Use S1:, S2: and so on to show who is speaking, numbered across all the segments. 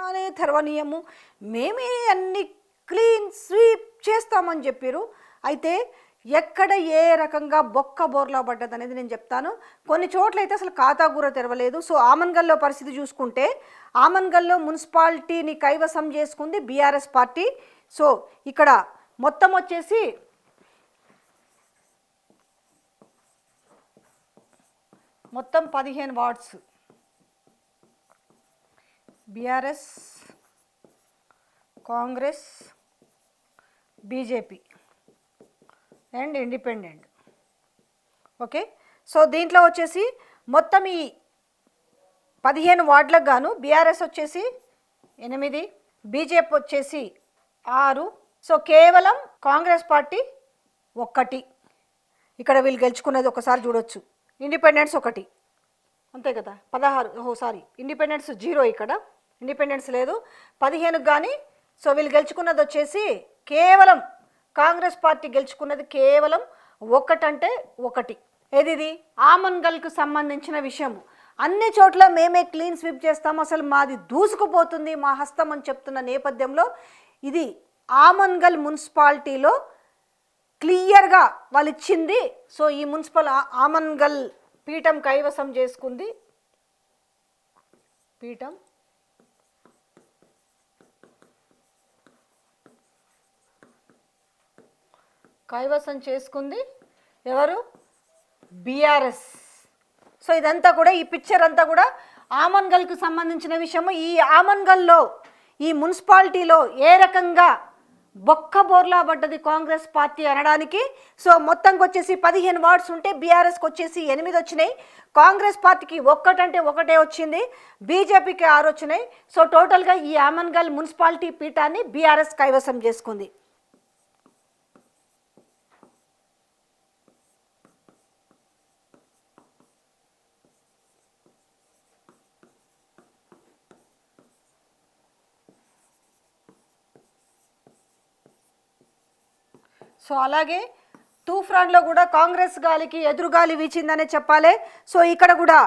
S1: తానే తెరవనీయము, మేమే అన్ని క్లీన్ స్వీప్ చేస్తామని చెప్పారు. అయితే ఎక్కడ ఏ రకంగా బొక్క బోర్లా పడ్డది అనేది నేను చెప్తాను. కొన్ని చోట్ల అయితే అసలు ఖాతా కూడా తెరవలేదు. సో ఆమన్గల్లో పరిస్థితి చూసుకుంటే ఆమన్గల్లో మున్సిపాలిటీని కైవసం చేసుకుంది బీఆర్ఎస్ పార్టీ. సో ఇక్కడ మొత్తం వచ్చేసి మొత్తం 15 wards BRS, Congress, BJP and independent. Okay, so దీంట్లో వచ్చేసి మొత్తం ఈ 15 వార్డులకు గాను బీఆర్ఎస్ వచ్చేసి 8, బీజేపీ వచ్చేసి 6. సో కేవలం కాంగ్రెస్ పార్టీ 1. ఇక్కడ వీళ్ళు గెలుచుకున్నది ఒకసారి చూడొచ్చు. ఇండిపెండెన్స్ 1, అంతే కదా. 16, సారీ, ఇండిపెండెన్స్ 0. ఇక్కడ ఇండిపెండెన్స్ లేదు. 15 కానీ. సో వీళ్ళు గెలుచుకున్నది వచ్చేసి కేవలం కాంగ్రెస్ పార్టీ గెలుచుకున్నది కేవలం 1 అంటే 1. ఏది ఆమన్గల్కు సంబంధించిన విషయము. అన్ని చోట్ల మేమే క్లీన్ స్వీప్ చేస్తాం, అసలు మాది దూసుకుపోతుంది మా హస్తం అని చెప్తున్న నేపథ్యంలో ఇది ఆమన్గల్ మున్సిపాలిటీలో క్లియర్గా వాళ్ళు ఇచ్చింది. సో ఈ మున్సిపల్ ఆమన్గల్ పీఠం కైవసం చేసుకుంది. పీఠం కైవసం చేసుకుంది ఎవరు? బీఆర్ఎస్. సో ఇదంతా కూడా ఈ పిక్చర్ అంతా కూడా ఆమన్గల్కు సంబంధించిన విషయము. ఈ ఆమన్గల్లో ఈ మున్సిపాలిటీలో ఏ రకంగా బొక్క బోర్లా పడ్డది కాంగ్రెస్ పార్టీ అనడానికి. సో మొత్తంకి వచ్చేసి 15 వార్డ్స్ ఉంటే బీఆర్ఎస్కి వచ్చేసి 8 వచ్చినాయి, కాంగ్రెస్ పార్టీకి 1 అంటే 1 వచ్చింది, బీజేపీకి 6 వచ్చినాయి. సో టోటల్గా ఈ ఆమన్గల్ మున్సిపాలిటీ పీఠాన్ని బీఆర్ఎస్ కైవసం చేసుకుంది. సో అలాగే తూఫాన్లో కూడా కాంగ్రెస్ గాలికి ఎదురుగాలి వీచిందనే చెప్పాలి. సో ఇక్కడ కూడా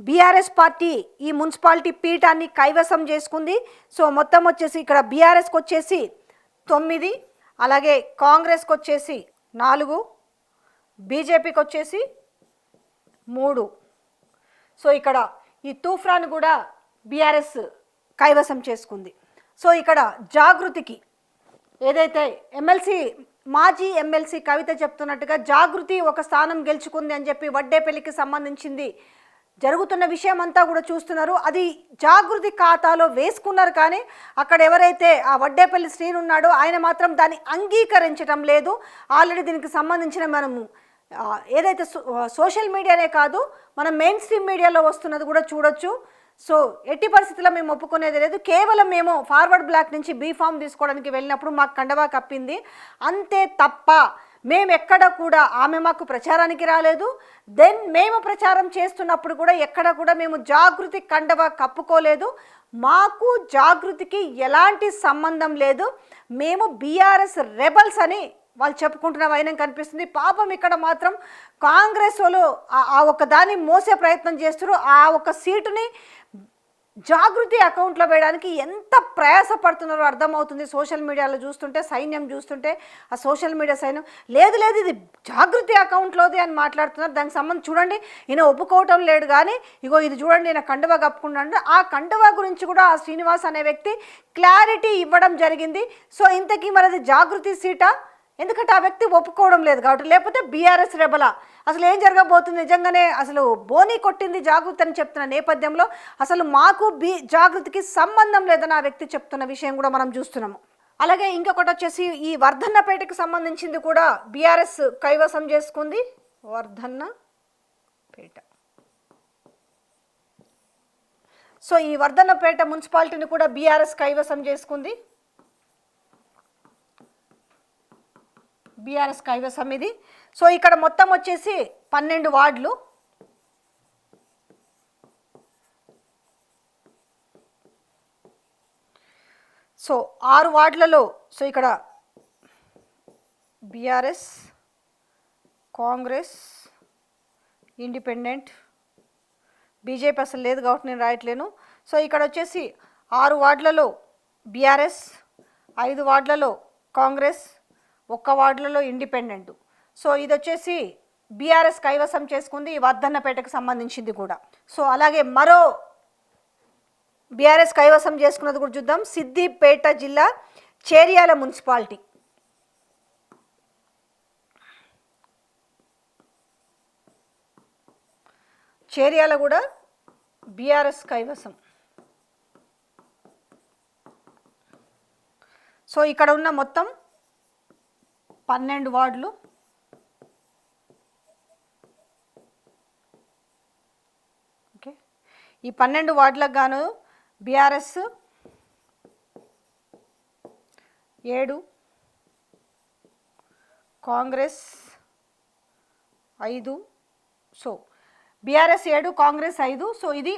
S1: బీఆర్ఎస్ పార్టీ ఈ మున్సిపాలిటీ పీఠాన్ని కైవసం చేసుకుంది. సో మొత్తం వచ్చేసి ఇక్కడ బీఆర్ఎస్కి వచ్చేసి 9, అలాగే కాంగ్రెస్కి వచ్చేసి 4, బీజేపీకి వచ్చేసి 3. సో ఇక్కడ ఈ తూఫాన్ కూడా బీఆర్ఎస్ కైవసం చేసుకుంది. సో ఇక్కడ జాగృతికి ఏదైతే మాజీ ఎమ్మెల్సీ కవిత చెప్తున్నట్టుగా జాగృతి ఒక స్థానం గెలుచుకుంది అని చెప్పి వడ్డేపల్లికి సంబంధించింది జరుగుతున్న విషయం అంతా కూడా చూస్తున్నారు. అది జాగృతి ఖాతాలో వేసుకున్నారు, కానీ అక్కడ ఎవరైతే ఆ వడ్డేపల్లి శ్రీను ఉన్నాడో ఆయన మాత్రం దాన్ని అంగీకరించడం లేదు. ఆల్రెడీ దీనికి సంబంధించిన మనము ఏదైతే సోషల్ మీడియానే కాదు మనం మెయిన్ స్ట్రీమ్ మీడియాలో వస్తున్నది కూడా చూడొచ్చు. సో ఎట్టి పరిస్థితుల్లో మేము ఒప్పుకునేది లేదు. కేవలం మేము ఫార్వర్డ్ బ్లాక్ నుంచి బీ ఫామ్ తీసుకోవడానికి వెళ్ళినప్పుడు మాకు కండవా కప్పింది అంతే తప్ప మేము ఎక్కడ కూడా ఆమె మాకు ప్రచారానికి రాలేదు. దెన్ మేము ప్రచారం చేస్తున్నప్పుడు కూడా ఎక్కడ కూడా మేము జాగృతి కండవా కప్పుకోలేదు. మాకు జాగృతికి ఎలాంటి సంబంధం లేదు. మేము బీఆర్ఎస్ రెబల్స్ అని వాళ్ళు చెప్పుకుంటున్న వైనం కనిపిస్తుంది. పాపం ఇక్కడ మాత్రం కాంగ్రెస్ వాళ్ళు ఆ ఒక దాన్ని మోసే ప్రయత్నం చేస్తారు. ఆ ఒక సీటుని జాగృతి అకౌంట్లో వేయడానికి ఎంత ప్రయాసపడుతున్నారో అర్థమవుతుంది. సోషల్ మీడియాలో చూస్తుంటే, సైన్యం చూస్తుంటే, ఆ సోషల్ మీడియా సైన్యం లేదు ఇది జాగృతి అకౌంట్లోది అని మాట్లాడుతున్నారు. దానికి సంబంధించి చూడండి, ఈయన ఒప్పుకోవటం లేదు, కానీ ఇగో ఇది చూడండి ఈయన కండువా కప్పుకున్నాడు. ఆ కండువా గురించి కూడా ఆ శ్రీనివాస్ అనే వ్యక్తి క్లారిటీ ఇవ్వడం జరిగింది. సో ఇంతకీ మనది జాగృతి సీటా? ఎందుకంటే ఆ వ్యక్తి ఒప్పుకోవడం లేదు కాబట్టి, లేకపోతే బీఆర్ఎస్ రెబలా అసలు ఏం జరగబోతుంది? నిజంగానే అసలు బోనీ కొట్టింది జాగృతి అని చెప్తున్న నేపథ్యంలో అసలు మాకు జాగృతికి సంబంధం లేదని ఆ వ్యక్తి చెప్తున్న విషయం కూడా మనం చూస్తున్నాము. అలాగే ఇంకొకటి వచ్చేసి ఈ వర్ధన్నపేటకు సంబంధించింది కూడా బీఆర్ఎస్ కైవసం చేసుకుంది. వర్ధన్నపేట. సో ఈ వర్ధన్నపేట మున్సిపాలిటీని కూడా బీఆర్ఎస్ కైవసం చేసుకుంది. బీఆర్ఎస్ కైవసం ఇది. సో ఇక్కడ మొత్తం వచ్చేసి 12 వార్డులు. సో 6 వార్డులలో సో ఇక్కడ బీఆర్ఎస్, కాంగ్రెస్, ఇండిపెండెంట్, బీజేపీ అసలు లేదు కాబట్టి నేను రాయట్లేను. సో ఇక్కడ వచ్చేసి 6 వార్డులలో బీఆర్ఎస్, 5 వార్డులలో కాంగ్రెస్, 1 వార్డులలో ఇండిపెండెంట్. సో ఇది వచ్చేసి బీఆర్ఎస్ కైవసం చేసుకుంది ఈ వర్ధన్నపేటకు సంబంధించింది కూడా. సో అలాగే మరో బీఆర్ఎస్ కైవసం చేసుకున్నది కూడా చూద్దాం. సిద్దిపేట జిల్లా చేర్యాల మున్సిపాలిటీ. చేర్యాల కూడా బీఆర్ఎస్ కైవసం. సో ఇక్కడ ఉన్న మొత్తం 12 వార్డులు. ఓకే, ఈ 12 వార్డులకు గాను BRS 7, Congress 5. So BRS 7, Congress 5. So ఇది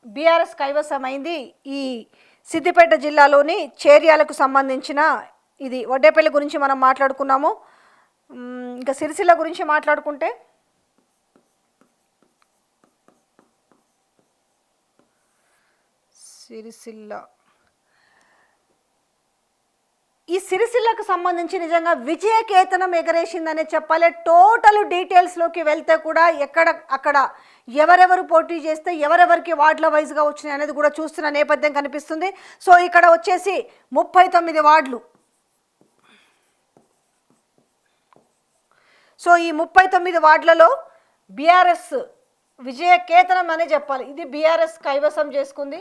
S1: బీఆర్ఎస్ కైవసమైంది ఈ సిద్దిపేట జిల్లాలోని చేర్యాలకు సంబంధించిన. ఇది వడ్డేపల్లి గురించి మనం మాట్లాడుకున్నాము. ఇంకా సిరిసిల్ల గురించి మాట్లాడుకుంటే సిరిసిల్ల, ఈ సిరిసిల్లకు సంబంధించి నిజంగా విజయకేతనం ఎగరేసిందనే చెప్పాలి. టోటల్ డీటెయిల్స్లోకి వెళ్తే కూడా అక్కడ ఎవరెవరు పోటీ చేస్తే ఎవరెవరికి వార్డుల వైజ్గా వచ్చినాయి అనేది కూడా చూస్తున్న నేపథ్యం కనిపిస్తుంది. సో ఇక్కడ వచ్చేసి 39 వార్డులు. సో ఈ 39 వార్డులలో బీఆర్ఎస్ విజయకేతనం అనే చెప్పాలి. ఇది బీఆర్ఎస్ కైవసం చేసుకుంది,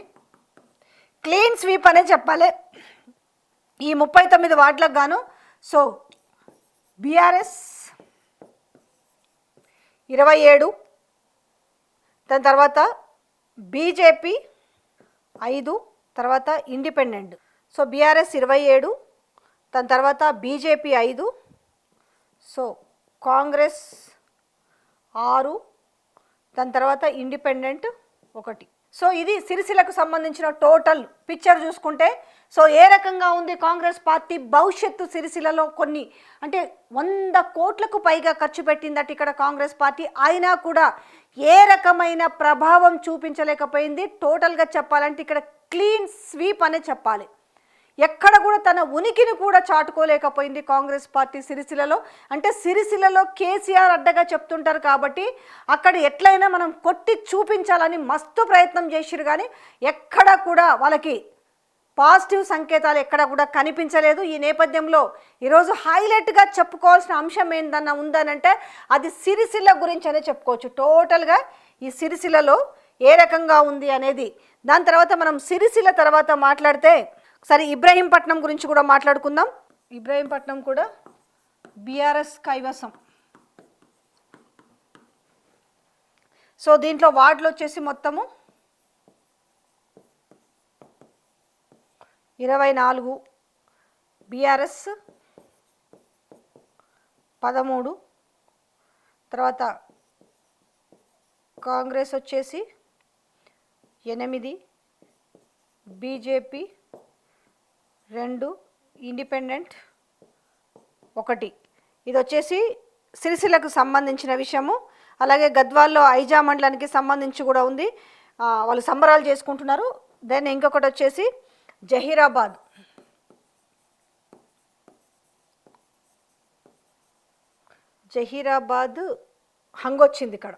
S1: క్లీన్ స్వీప్ అనే చెప్పాలి ఈ 39 వార్డులకు గాను. సో బీఆర్ఎస్ 27, దాని తర్వాత బీజేపీ 5, తర్వాత ఇండిపెండెంట్. సో బీఆర్ఎస్ 27, దాని తర్వాత బీజేపీ 5, సో కాంగ్రెస్ 6, దాని తర్వాత ఇండిపెండెంట్ 1. సో ఇది సిరిసిల్లకు సంబంధించిన టోటల్ పిక్చర్ చూసుకుంటే సో ఏ రకంగా ఉంది కాంగ్రెస్ పార్టీ భవిష్యత్తు. సిరిసిల్లలో కొన్ని అంటే 100 కోట్లకు పైగా ఖర్చు పెట్టిందట ఇక్కడ కాంగ్రెస్ పార్టీ. అయినా కూడా ఏ రకమైన ప్రభావం చూపించలేకపోయింది. టోటల్గా చెప్పాలంటే ఇక్కడ క్లీన్ స్వీప్ అనే చెప్పాలి. ఎక్కడ కూడా తన ఉనికిని కూడా చాటుకోలేకపోయింది కాంగ్రెస్ పార్టీ సిరిసిల్లలో. అంటే సిరిసిల్లలో కేసీఆర్ అడ్డగా చెప్తుంటారు కాబట్టి అక్కడ ఎట్లయినా మనం కొట్టి చూపించాలని మస్తు ప్రయత్నం చేసిరు, కానీ ఎక్కడ కూడా వాళ్ళకి పాజిటివ్ సంకేతాలు ఎక్కడ కూడా కనిపించలేదు. ఈ నేపథ్యంలో ఈరోజు హైలైట్గా చెప్పుకోవాల్సిన అంశం ఏందన్నా ఉందనంటే అది సిరిసిల్ల గురించి అనే చెప్పుకోవచ్చు. టోటల్గా ఈ సిరిసిల్లలో ఏ రకంగా ఉంది అనేది. దాని తర్వాత మనం సిరిసిల్ల తర్వాత మాట్లాడితే సరే ఇబ్రహీంపట్నం గురించి కూడా మాట్లాడుకుందాం. ఇబ్రహీంపట్నం కూడా బీఆర్ఎస్ కైవసం. సో దీంట్లో వార్డులు వచ్చేసి మొత్తము 24, బీఆర్ఎస్ 13, తర్వాత కాంగ్రెస్ వచ్చేసి 8, బీజేపీ 2, ఇండిపెండెంట్ 1. ఇది వచ్చేసి సిరిసిల్లకు సంబంధించిన విషయము. అలాగే గద్వాల్లో ఐజా మండలానికి సంబంధించి కూడా ఉంది, వాళ్ళు సంబరాలు చేసుకుంటున్నారు. దెన్ ఇంకొకటి వచ్చేసి జహీరాబాద్. జహీరాబాద్ హంగ్ వచ్చింది ఇక్కడ.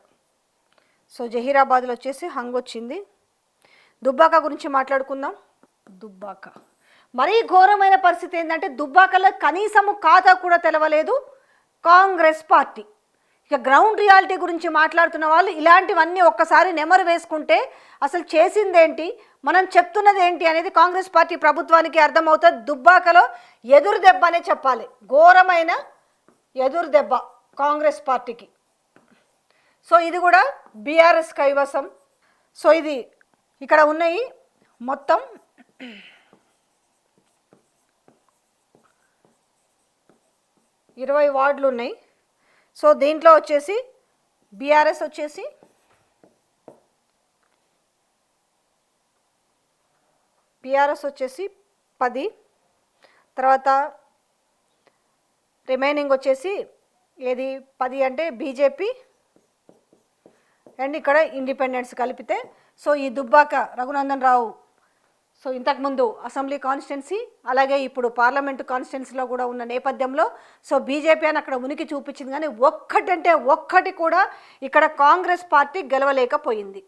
S1: సో జహీరాబాద్లో వచ్చేసి హంగ్ వచ్చింది. దుబ్బాక గురించి మాట్లాడుకుందాం. దుబ్బాక మరీ ఘోరమైన పరిస్థితి ఏంటంటే దుబ్బాకలో కనీసము ఖాతా కూడా తెలవలేదు కాంగ్రెస్ పార్టీ. ఇక గ్రౌండ్ రియాలిటీ గురించి మాట్లాడుతున్న వాళ్ళు ఇలాంటివన్నీ ఒక్కసారి నెమరు వేసుకుంటే అసలు చేసిందేంటి, మనం చెప్తున్నది ఏంటి అనేది కాంగ్రెస్ పార్టీ ప్రభుత్వానికి అర్థమవుతుంది. దుబ్బాకలో ఎదురు దెబ్బ అనే చెప్పాలి, ఘోరమైన ఎదురు దెబ్బ కాంగ్రెస్ పార్టీకి. సో ఇది కూడా బీఆర్ఎస్ కైవసం. సో ఇది ఇక్కడ ఉన్నాయి మొత్తం 20 వార్డులు ఉన్నాయి. సో దీంట్లో వచ్చేసి బీఆర్ఎస్ వచ్చేసి బీఆర్ఎస్ వచ్చేసి 10, తర్వాత రిమైనింగ్ వచ్చేసి ఏది 10 అంటే బీజేపీ అండ్ ఇక్కడ ఇండిపెండెన్స్ కలిపితే. సో ఈ దుబ్బాక రఘునందన్ రావు సో ఇంతకుముందు అసెంబ్లీ కాన్స్టిట్యున్సీ అలాగే ఇప్పుడు పార్లమెంటు కాన్స్టిట్యున్సీలో కూడా ఉన్న నేపథ్యంలో సో బీజేపీ అని అక్కడ ఉనికి చూపించింది, కానీ ఒక్కటంటే ఒక్కటి కూడా ఇక్కడ కాంగ్రెస్ పార్టీ గెలవలేకపోయింది.